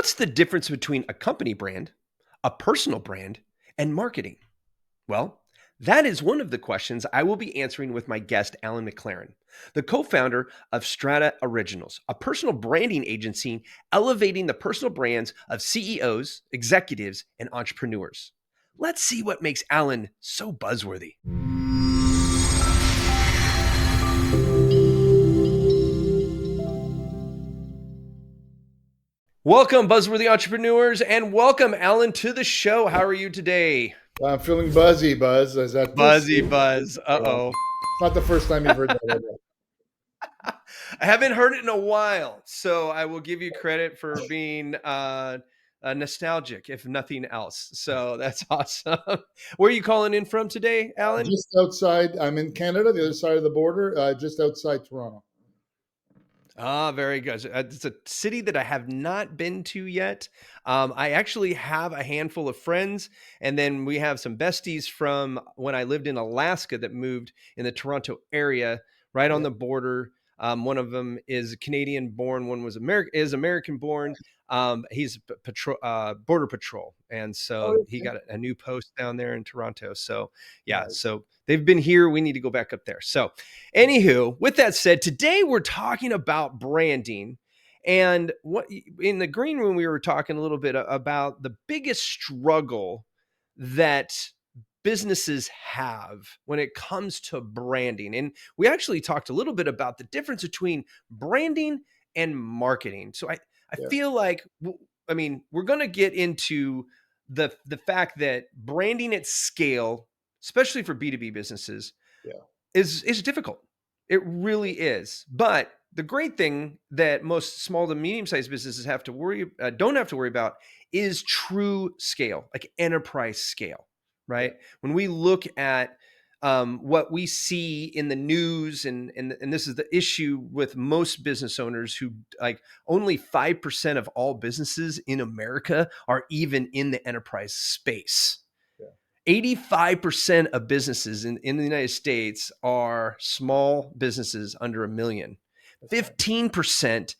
What's the difference between a company brand, a personal brand, and marketing? Well, that is one of the questions I will be answering with my guest, Alan McLaren, the co founder of Strata Originals, a personal branding agency elevating the personal brands of CEOs, executives, and entrepreneurs. Let's see what makes Alan so buzzworthy. Welcome, Buzzworthy entrepreneurs, and welcome, Alan, to the show. How are you today? I'm feeling buzzy, Buzz. Is that Buzzy buzz. Uh-oh. It's not the first time you've heard that. I haven't heard it in a while, so I will give you credit for being nostalgic, if nothing else. So that's awesome. Where are you calling in from today, Alan? Just outside. I'm in Canada, the other side of the border, just outside Toronto. Very good. It's a city that I have not been to yet. I actually have a handful of friends, and then we have some besties from when I lived in Alaska that moved in the Toronto area, right on the border. One of them is Canadian born. One was American born. He's border patrol, and so he got a new post down there in Toronto. So so they've been here. We need to go back up there. So anywho, with that said, today we're talking about branding. And what in the green room, we were talking a little bit about the biggest struggle that businesses have when it comes to branding. And we actually talked a little bit about the difference between branding and marketing. So I feel like, we're going to get into the fact that branding at scale, especially for B2B businesses, is difficult. It really is. But the great thing that most small to medium-sized businesses don't have to worry about is true scale, like enterprise scale, right? When we look at what we see in the news, and this is the issue with most business owners who only 5% of all businesses in America are even in the enterprise space. 85% of businesses in the United States are small businesses under $1 million. 15%,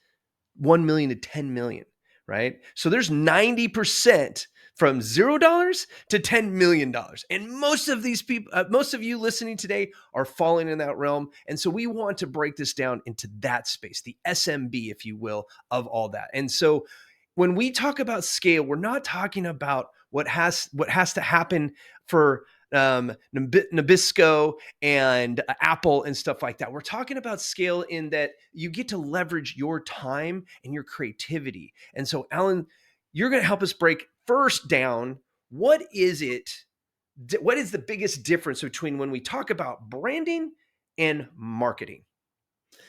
1 million to 10 million, right? So there's 90% from $0 to $10 million. And most of these people, most of you listening today are falling in that realm. And so we want to break this down into that space, the SMB, if you will, of all that. And so when we talk about scale, we're not talking about what has to happen for Nabisco and Apple and stuff like that. We're talking about scale in that you get to leverage your time and your creativity. And so, Alan, you're going to help us break first down what is the biggest difference between when we talk about branding and marketing.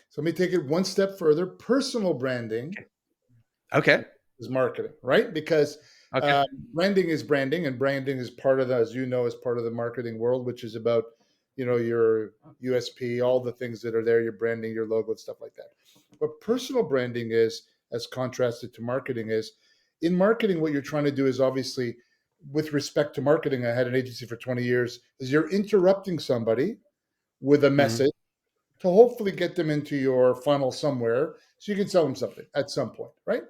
So let me take it one step further. Personal branding is marketing, right? Because branding is branding, and branding is part of as part of the marketing world, which is about, your USP, all the things that are there, your branding, your logo, and stuff like that. But personal branding is, as contrasted to marketing, is in marketing, what you're trying to do is obviously, with respect to marketing, I had an agency for 20 years, is you're interrupting somebody with a message to hopefully get them into your funnel somewhere so you can sell them something at some point, right?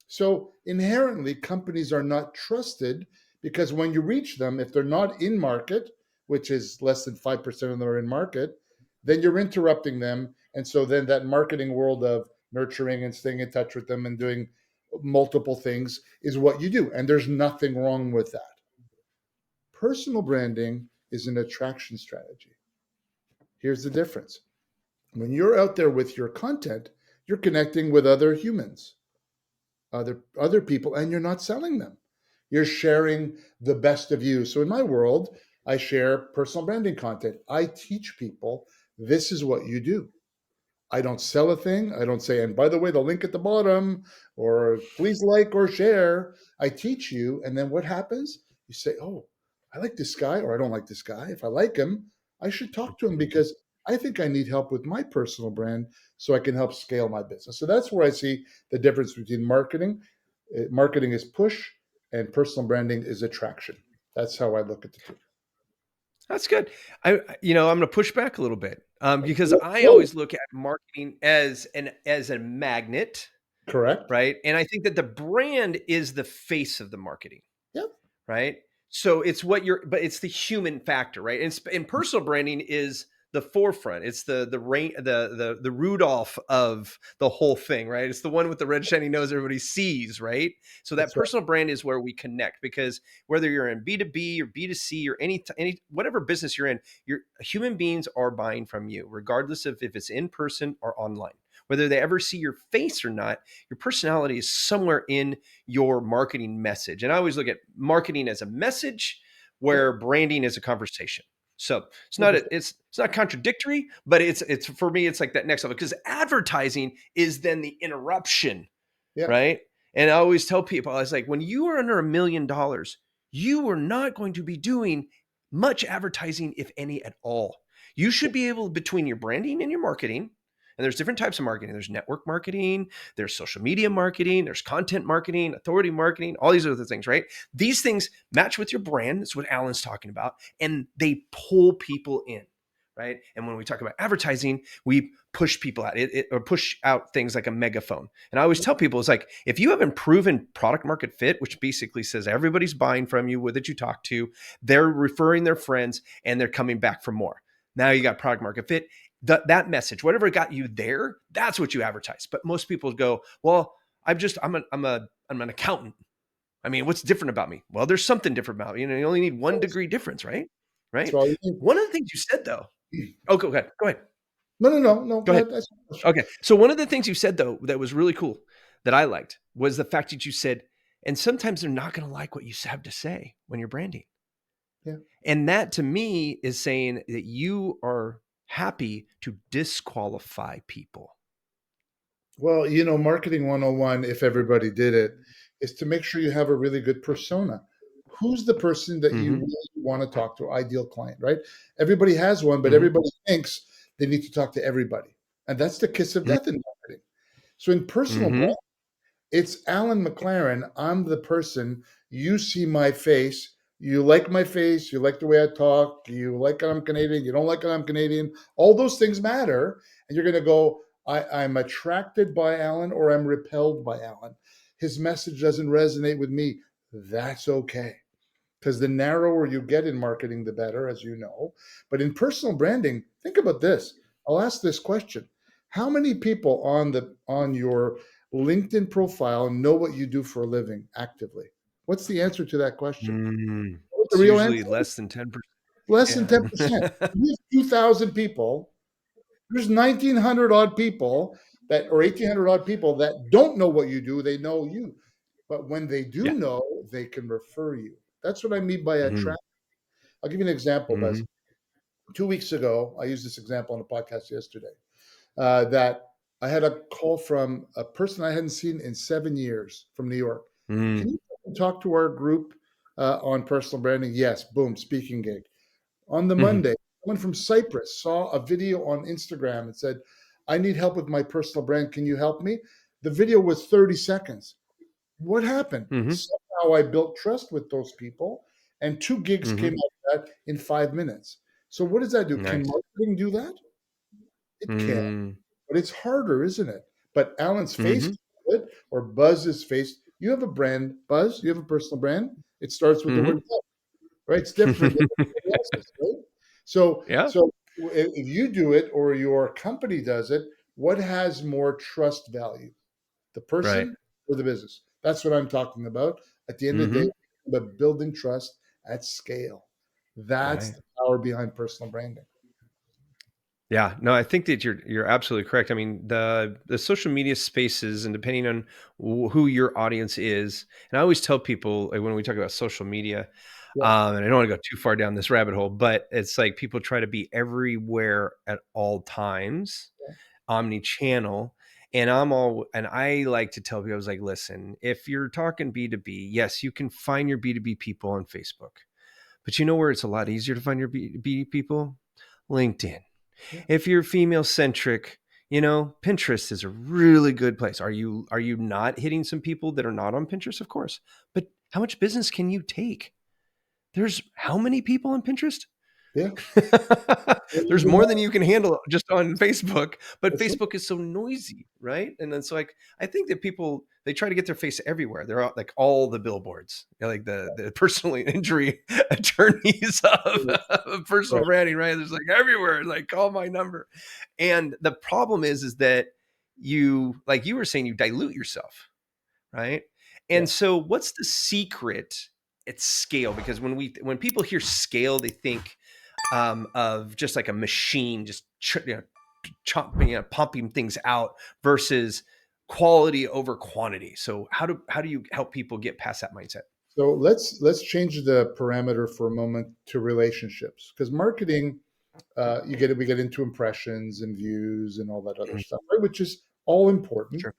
So inherently, companies are not trusted because when you reach them, if they're not in market, which is less than 5% of them are in market, then you're interrupting them. And so then that marketing world of nurturing and staying in touch with them and doing multiple things is what you do. And there's nothing wrong with that. Personal branding is an attraction strategy. Here's the difference. When you're out there with your content, you're connecting with other humans, other people, and you're not selling them. You're sharing the best of you. So in my world, I share personal branding content. I teach people this is what you do. I don't sell a thing. I don't say, and by the way, the link at the bottom, or please like or share. I teach you. And then what happens? You say, oh, I like this guy, or I don't like this guy. If I like him, I should talk to him because I think I need help with my personal brand so I can help scale my business. So that's where I see the difference between marketing. Marketing is push and personal branding is attraction. That's how I look at the two. That's good. I'm going to push back a little bit because I always look at marketing as a magnet Correct. right? And I think that the brand is the face of the marketing, Yep. right? So it's what you're, but it's the human factor, right? And personal branding is the forefront. It's the Rudolph of the whole thing, right? It's the one with the red shiny nose everybody sees, right? So that That's right. personal brand is where we connect, because whether you're in B2B or B2C or any whatever business you're in, your human beings are buying from you, regardless of if it's in person or online. Whether they ever see your face or not, your personality is somewhere in your marketing message. And I always look at marketing as a message, Yep. where branding is a conversation. So it's 100%. not contradictory, but it's for me, it's like that next level, because advertising is then the interruption, Yeah. right? And I always tell people, I was like, when you are under $1 million, you are not going to be doing much advertising, if any at all. You should be able, between your branding and your marketing, and there's different types of marketing. There's network marketing, there's social media marketing, there's content marketing, authority marketing, all these other things, right? These things match with your brand. That's what Alan's talking about. And they pull people in, right? And when we talk about advertising, we push people out, or push out things like a megaphone. And I always tell people, it's like, if you haven't proven product market fit, which basically says everybody's buying from you, that you talk to, they're referring their friends, and they're coming back for more. Now you got product market fit. That message, whatever got you there, that's what you advertise. But most people go, well, I'm an accountant. I mean, what's different about me? Well, there's something different about me. You only need 1 degree difference, right? That's Right. all you need. One of the things you said, though. Oh, go ahead. Go ahead. No. Go ahead. That's a question. Okay. So one of the things you said, though, that was really cool, that I liked, was the fact that you said, and sometimes they're not going to like what you have to say when you're branding. Yeah. And that, to me, is saying that you are happy to disqualify people. Well, marketing 101, if everybody did it, is to make sure you have a really good persona. Who's the person that you Mm-hmm. really want to talk to? Ideal client, right? Everybody has one, but Mm-hmm. everybody thinks they need to talk to everybody. And that's the kiss of death in marketing. So in personal Mm-hmm. brand, it's Alan McLaren. I'm the person. You see my face. You like my face. You like the way I talk. You like that I'm Canadian. You don't like that I'm Canadian. All those things matter. And you're going to go, I'm attracted by Alan or I'm repelled by Alan. His message doesn't resonate with me. That's okay. Because the narrower you get in marketing, the better, as you know. But in personal branding, think about this. I'll ask this question. How many people on your LinkedIn profile know what you do for a living actively? What's the answer to that question? What's the It's real usually answer? less than 10%. Less than Yeah. 10%. You have 2,000 people. There's 1,900 odd people or 1,800 odd people that don't know what you do. They know you. But when they do Yeah. know, they can refer you. That's what I mean by Mm-hmm. attract. I'll give you an example, Mm-hmm. Buzz. 2 weeks ago, I used this example on a podcast yesterday, that I had a call from a person I hadn't seen in 7 years from New York. Mm-hmm. Can you talk to our group on personal branding? Yes, boom, speaking gig. On the Mm-hmm. Monday, someone from Cyprus saw a video on Instagram and said, I need help with my personal brand. Can you help me? The video was 30 seconds. What happened? Mm-hmm. Somehow I built trust with those people, and 2 gigs Mm-hmm. came out of that in 5 minutes. So what does that do? Can Nice. marketing do that? It can, Mm-hmm. but it's harder, isn't it? But Alan's face Mm-hmm. can do it, or Buzz's face. You have a brand, Buzz. You have a personal brand. It starts with the word Buzz, right? It's different than everybody else's, right? So, Yeah. so if you do it or your company does it, what has more trust value? The Right. person or the business? That's what I'm talking about. At the end of the Mm-hmm. day, but building trust at scale. That's Right. the power behind personal branding. Yeah, no, I think that you're absolutely correct. I mean, the social media spaces, and depending on who your audience is, and I always tell people, like, when we talk about social media, Yeah. and I don't want to go too far down this rabbit hole, but it's like people try to be everywhere at all times, Yeah. omni-channel. And and I like to tell people, I was like, listen, if you're talking B2B, yes, you can find your B2B people on Facebook, but you know where it's a lot easier to find your B2B people? LinkedIn. Yeah. If you're female centric, Pinterest is a really good place. Are you not hitting some people that are not on Pinterest? Of course. But how much business can you take? There's how many people on Pinterest? Yeah. There's more than you can handle just on Facebook, but That's right. Facebook is so noisy, right? And it's like, I think that people, they try to get their face everywhere. They're out like all the billboards, like the personal injury attorneys of personal Right. branding, right? There's like everywhere, like call my number. And the problem is that you, like you were saying, you dilute yourself, right? And Yes. so what's the secret at scale? Because when people hear scale, they think of just like a machine, just chopping, pumping things out versus quality over quantity. So how do you help people get past that mindset? So let's change the parameter for a moment to relationships, because marketing, we get into impressions and views and all that other Mhm. stuff, right? Which is all important. Sure.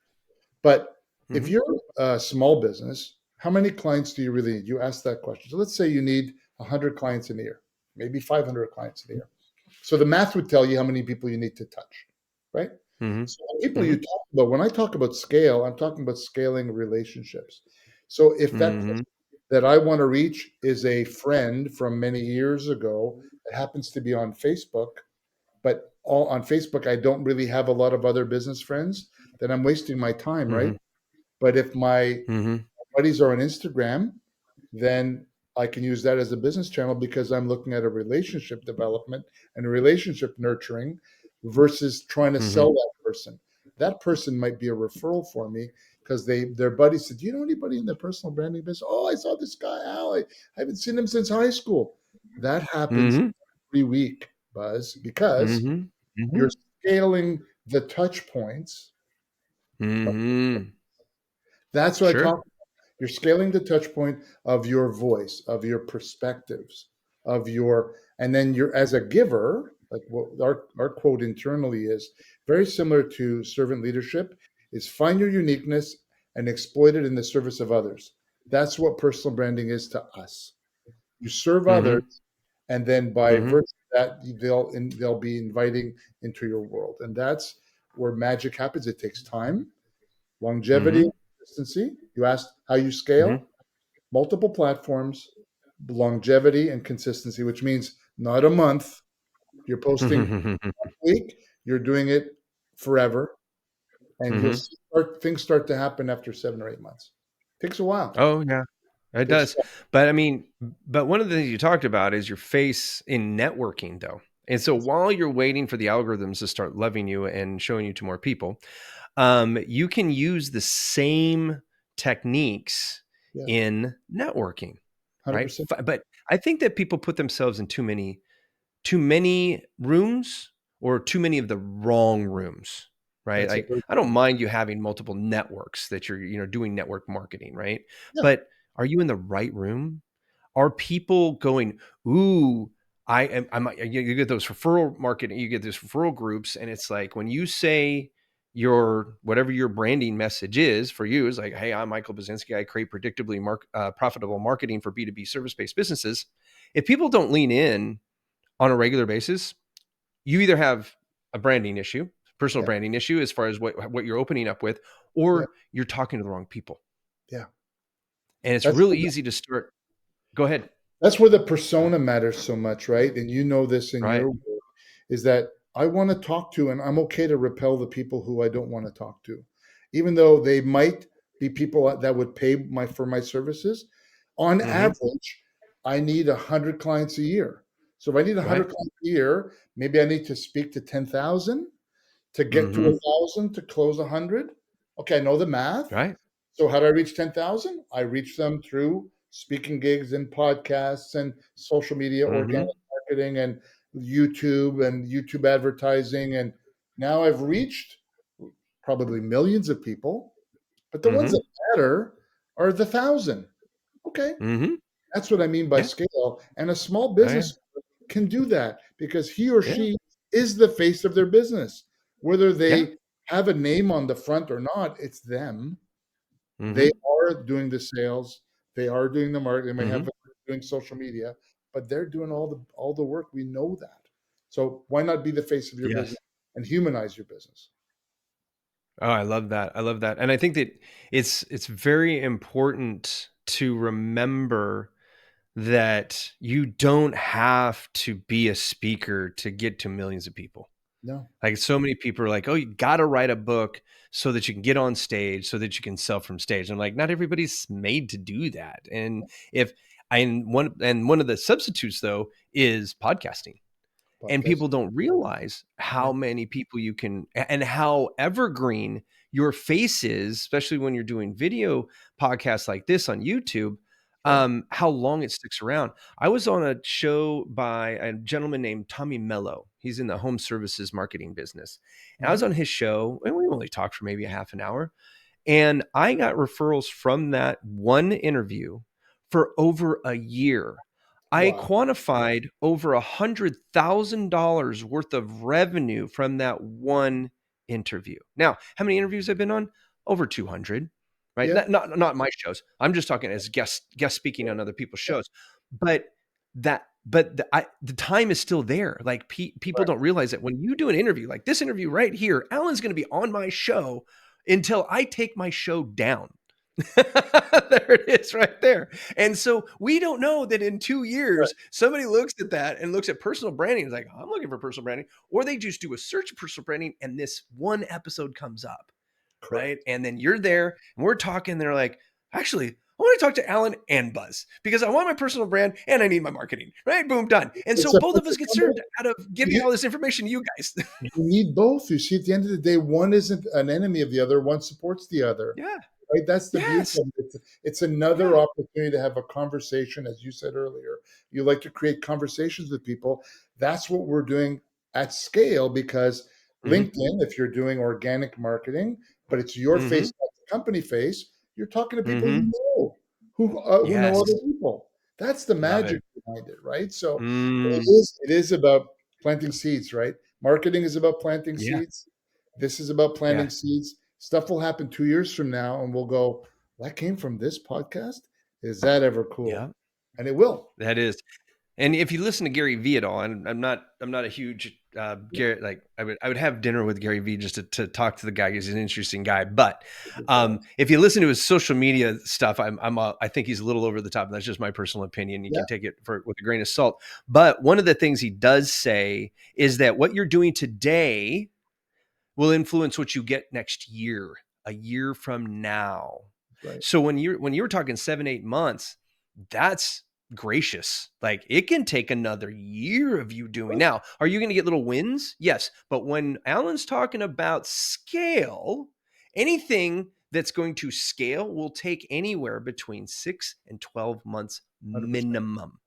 But if Hmm. you're a small business, how many clients do you really need? You ask that question. So let's say you need 100 clients in a year, maybe 500 clients in a year. So the math would tell you how many people you need to touch, right? Hmm. So the people you Hmm. talk about, when I talk about scale, I'm talking about scaling relationships. So if that Hmm. person that I want to reach is a friend from many years ago that happens to be on Facebook, but all on Facebook, I don't really have a lot of other business friends, then I'm wasting my time, right? Hmm. But if my Hmm. buddies are on Instagram, then I can use that as a business channel because I'm looking at a relationship development and a relationship nurturing versus trying to Hmm. sell that person. That person might be a referral for me because their buddy said, "Do you know anybody in the personal branding business?" "Oh, I saw this guy, Al. I haven't seen him since high school." That happens Hmm. every week, Buzz, because Hmm. you're Hmm. scaling the touch points. Hmm. That's what I Sure. talk. You're scaling the touch point of your voice, of your perspectives, of your, and then you're as a giver, like what our quote internally is very similar to servant leadership, is find your uniqueness and exploit it in the service of others. That's what personal branding is to us. You serve others, Hmm. and then by Hmm. virtue of that, they'll be inviting into your world. And that's where magic happens. It takes time, longevity, Hmm. and consistency. You asked how you Hmm. scale. Multiple platforms, longevity and consistency, which means not a month. You're posting a week, you're doing it forever, and you'll Hmm. see things start to happen after 7 or 8 months. Takes a while. Oh yeah. It Takes a does. while. But I mean, but one of the things you talked about is your face in networking, though. And so while you're waiting for the algorithms to start loving you and showing you to more people, you can use the same techniques Yeah, in networking, right? 100%. But I think that people put themselves in too many rooms or too many of the wrong rooms, right? That's a Like great I don't point. mind you having multiple networks that you're, doing network marketing, right? Yeah, But are you in the right room? Are people going, ooh, you get those referral marketing, you get those referral groups, and it's like when you say your whatever your branding message is for you is like, hey, I'm Michael Buzinski. I create predictably profitable marketing for B2B service-based businesses. If people don't lean in on a regular basis, you either have a branding issue, personal yeah, branding issue, as far as what you're opening up with, yeah, or you're talking to the wrong people. yeah. And it's That's really easy to start. Go ahead. that's where the persona matters so much, right? And you know this in Right. your work, is that I want to talk to, and I'm okay to repel the people who I don't want to talk to, even though they might be people that would pay for my services. On Mm-hmm. average, I need 100 clients a year. So if I need 100 Right. clients a year, maybe I need to speak to 10,000 to get to Mm-hmm. 1,000 to close 100. Okay, I know the math. Right. So how do I reach 10,000? I reach them through speaking gigs and podcasts and social media, organic Mm-hmm. marketing and YouTube advertising. And now I've reached probably millions of people, but the ones Mm-hmm. that matter are the 1,000. Okay, Mm-hmm. that's what I mean by Yeah. scale. And a small Oh, yeah. business can do that because he or Yeah. she is the face of their business. Whether Yeah. they have a name on the front or not, it's them. They Mm-hmm. are doing the sales, they are doing the marketing, they may Mm-hmm. have doing social media, but they're doing all the work. We know that. So why not be the face of your business Yes. and humanize your business? Oh, I love that. I love that. And I think that it's very important to remember that you don't have to be a speaker to get to millions of people. No. Like so many people are like, oh, you got to write a book so that you can get on stage, so that you can sell from stage. I'm like, not everybody's made to do that. And one of the substitutes though is podcasting. And Podcast. people don't realize Yeah. how many people you can and how evergreen your face is, especially when you're doing video podcasts like this on YouTube, Right. how long it sticks around. I was on a show by a gentleman named Tommy Mello. He's in the home services marketing business. And I was Mhm. on his show, and we only talked for maybe a half an hour. And I got referrals from that one interview for over a year. I Wow. quantified over $100,000 worth of revenue from that one interview. Now, how many interviews I've been on? Over 200, right? Yeah. Not my shows. I'm just talking as guest speaking on other people's shows. But the time is still there. Like people Right. don't realize that when you do an interview like this interview right here, Alan's going to be on my show until I take my show down. There it is right there. And so we don't know that in 2 Right. years, somebody looks at that and looks at personal branding and is like, I'm looking for personal branding. Or they just do a search of personal branding and this one episode comes up, right? Correct. And then you're there and we're talking. They're like, actually, I want to talk to Alan and Buzz because I want my personal brand and I need my marketing, right? Boom, done. And so both of It's a us get combo. served out of giving all this information to you guys. You need both. You see, at the end of the day, one isn't an enemy of the other, one supports the other. Yeah. Right? That's the beauty Yes. of it. It's another Yeah. opportunity to have a conversation, as you said earlier. You like to create conversations with people. That's what we're doing at scale because Mm-hmm. LinkedIn, if you're doing organic marketing, but it's your face, Mm-hmm. not the company face, you're talking to people Mm-hmm. you know who know Yes. other people. That's the Love it. magic behind it, right? So Mm. it is about planting seeds, right? Marketing is about planting Yeah. seeds. This is about Yeah. planting seeds. Stuff will happen 2 years from now, and we'll go, that came from this podcast? Is that ever cool? Yeah. And it will. That is. And if you listen to Gary Vee at all, and I'm not a huge Gary, like I would have dinner with Gary Vee just to talk to the guy. He's an interesting guy. But if you listen to his social media stuff, I think he's a little over the top. That's just my personal opinion. You Yeah, can take it with a grain of salt. But one of the things he does say is that what you're doing today will influence what you get next year, a year from now. right. So when you were talking 7-8 months, that's gracious. Like it can take another year of you doing. Right. Now, are you going to get little wins? Yes. But when Alan's talking about scale, anything that's going to scale will take anywhere between 6 and 12 months 100%. minimum.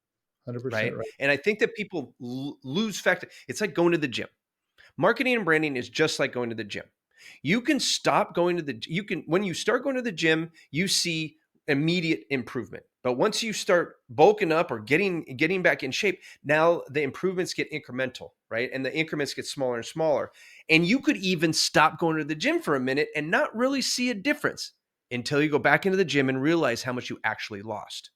100% Right. right. And I think that people lose fact. It's like going to the gym. Marketing and branding is just like going to the gym. You can stop going to when you start going to the gym, you see immediate improvement. But once you start bulking up or getting back in shape, now the improvements get incremental, right? And the increments get smaller and smaller. And you could even stop going to the gym for a minute and not really see a difference until you go back into the gym and realize how much you actually lost.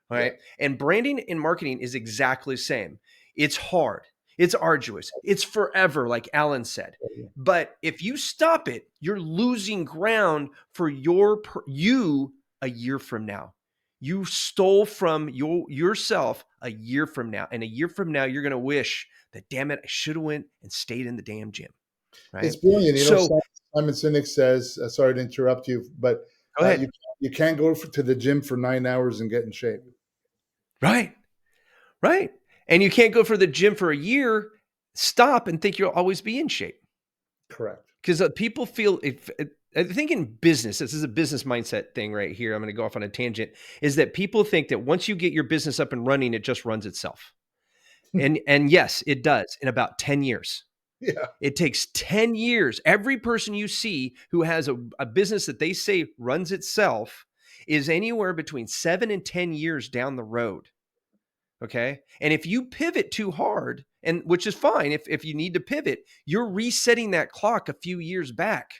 All Yeah. right. And branding and marketing is exactly the same. It's hard. It's arduous. It's forever, like Alan said. But if you stop it, you're losing ground for you a year from now. You stole from yourself a year from now. And a year from now, you're going to wish that, damn it, I should have went and stayed in the damn gym. It's Right. brilliant. So Simon Sinek says, sorry to interrupt you, but go ahead. you can't go to the gym for 9 hours and get in shape. Right. Right. And you can't go for the gym for a year, stop and think you'll always be in shape. Correct. Because people feel I think in business, this is a business mindset thing right here. I'm going to go off on a tangent. Is that people think that once you get your business up and running, it just runs itself. And yes, it does in about 10 years. Yeah. It takes 10 years. Every person you see who has a business that they say runs itself is anywhere between 7 and 10 years down the road. Okay. And if you pivot too hard, and which is fine, if you need to pivot, you're resetting that clock a few years back.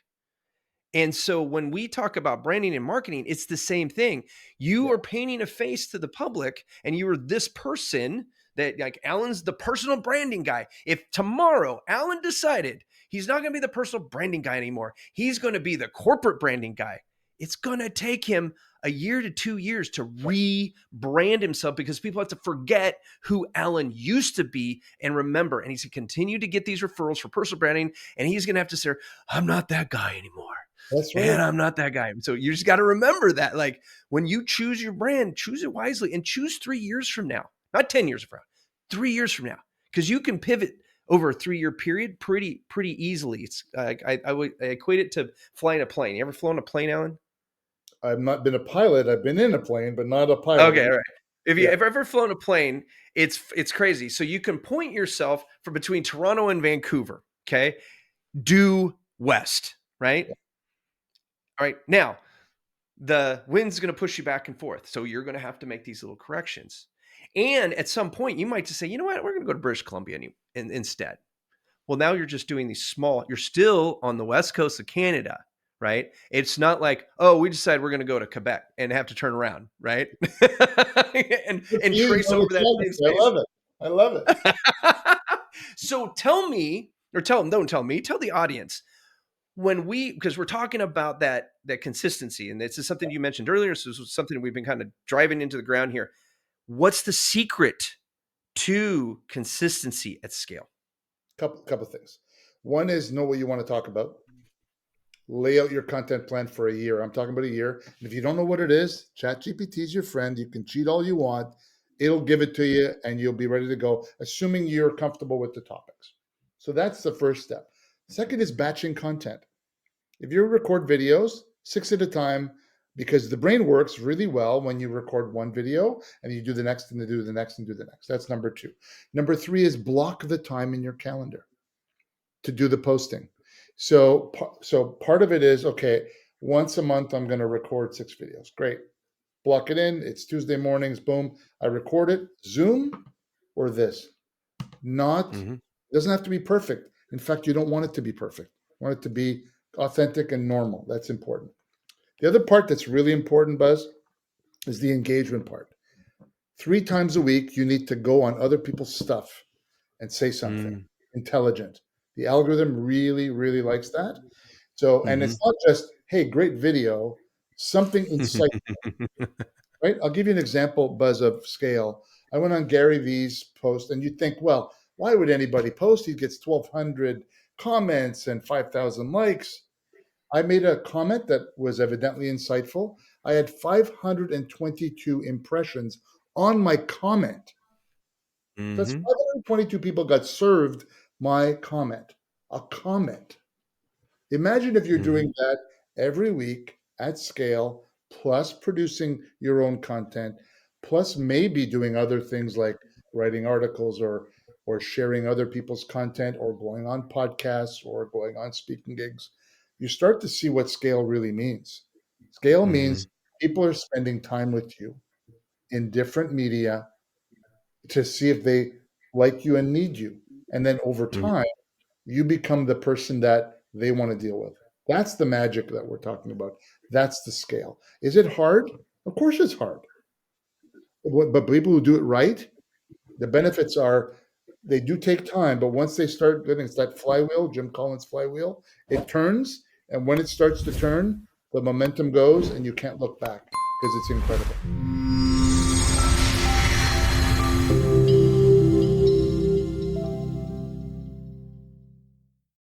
And so when we talk about branding and marketing, it's the same thing. You are painting a face to the public and you are this person that, like, Alan's the personal branding guy. If tomorrow Alan decided he's not going to be the personal branding guy anymore, he's going to be the corporate branding guy. It's going to take him a year to 2 years to rebrand himself because people have to forget who Alan used to be and remember. And he's going to continue to get these referrals for personal branding. And he's going to have to say, I'm not that guy anymore. That's right. And I'm not that guy. So you just got to remember that. Like when you choose your brand, choose it wisely and choose 3 years from now, not 10 years from now, 3 years from now, because you can pivot over a 3-year period pretty easily. It's I equate it to flying a plane. You ever flown a plane, Alan? I've not been a pilot. I've been in a plane, but not a pilot. Okay, all right. If you've ever flown a plane, it's crazy. So you can point yourself from between Toronto and Vancouver, okay? Due west, right? Yeah. All right. Now, the wind's going to push you back and forth. So you're going to have to make these little corrections. And at some point, you might just say, you know what? We're going to go to British Columbia instead. Well, now you're just doing these small, you're still on the west coast of Canada, right? It's not like, oh, we decided we're going to go to Quebec and have to turn around, right? and trace over that same space. I love it. So tell me, or don't tell me, tell the audience, because we're talking about that consistency, and this is something you mentioned earlier, so this was something we've been kind of driving into the ground here. What's the secret to consistency at scale? Couple things. One is know what you want to talk about. Lay out your content plan for a year. I'm talking about a year. And if you don't know what it is, ChatGPT is your friend. You can cheat all you want. It'll give it to you and you'll be ready to go, assuming you're comfortable with the topics. So that's the first step. Second is batching content. If you record videos, 6 at a time, because the brain works really well when you record one video and you do the next and you do the next and do the next. That's number 2. Number 3 is block the time in your calendar to do the posting. So part of it is, okay, once a month, I'm going to record 6 videos. Great. Block it in. It's Tuesday mornings. Boom. I record it. Zoom or this. It doesn't have to be perfect. In fact, you don't want it to be perfect. You want it to be authentic and normal. That's important. The other part that's really important, Buzz, is the engagement part. 3 times a week, you need to go on other people's stuff and say something intelligent. The algorithm really, really likes that. So, and it's not just, hey, great video, something insightful, right? I'll give you an example, Buzz, of scale. I went on Gary Vee's post, and you think, well, why would anybody post? He gets 1,200 comments and 5,000 likes. I made a comment that was evidently insightful. I had 522 impressions on my comment. That's 522 people got served my comment, a comment. Imagine if you're doing that every week at scale, plus producing your own content, plus maybe doing other things like writing articles or sharing other people's content or going on podcasts or going on speaking gigs. You start to see what scale really means. Scale means people are spending time with you in different media to see if they like you and need you. And then over time, you become the person that they want to deal with. That's the magic that we're talking about. That's the scale. Is it hard? Of course it's hard. But people who do it right, the benefits are they do take time, but once they start getting, it's that flywheel, Jim Collins' flywheel, it turns. And when it starts to turn, the momentum goes and you can't look back because it's incredible.